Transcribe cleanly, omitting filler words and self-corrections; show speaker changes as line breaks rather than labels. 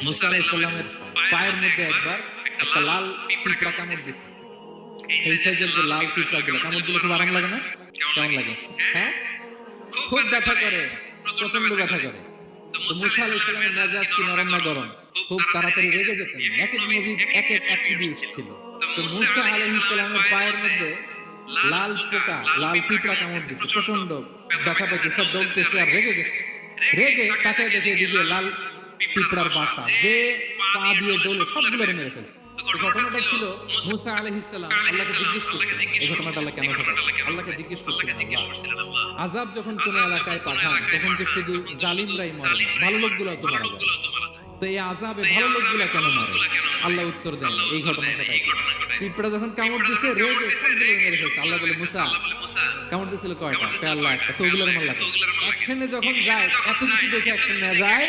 মুসা আলাইহিস সালামের পায়ের মধ্যে একবার একটা লাল পিঁপড়া কামড় দিছে। এই সাইজের যে লাল পিঁপড়াগুলো কামড় দিলে খুব আরাম লাগে না? কেমন লাগে? হ্যাঁ, খুব ব্যথা করে, প্রচন্ড ব্যথা করে। তো মুসা আলাইহিস সালামের মেজাজ কি নরম না গরম? খুব তাড়াতাড়ি রেগে যেতেন। এক এক নবীর এক এক অ্যাট্রিবিউটস ছিল। তো মুসা আলাইহিস সালামের পায়ের মধ্যে লাল পোকা, লাল পিঁপড়া কামড় দিছে, প্রচন্ড ব্যথা পেয়েছে, দৌড়তেছে আর রেগে গেছে। রেগে তাকে দেখে দিকে লাল পিঁপড়ার বাসা, যে পা দিয়ে ডলে সবগুলো মেরে ফেলছে। তো ঘটনাটা ছিল মুসা আলাইহিস সালাম আল্লাহকে জিজ্ঞেস করছিলেন, এই ঘটনাটা আল্লাহ কেন ঘটালেন? আল্লাহকে জিজ্ঞেস করছিলেন, আল্লাহ আযাব যখন কোন এলাকায় পাঠান তখন তো শুধু জালিমরাই মরে না, ভালো লোকগুলো তো মারা যায়। তো এই আযাবে ভালো লোকগুলো কেন মরে? আল্লাহ উত্তর দেন এই ঘটনাটা। পিঁপড়া যখন কামড় দিছে রেগে সবগুলো মেরে ফেলছে। আল্লাহ বলে, মুসা কামড় দিছিল কয়টা? আল্লাহ একটা। তো ওগুলোর মারলা। অ্যাকশনে যখন যায়, এত কিছু দেখে অ্যাকশন নেওয়া যায়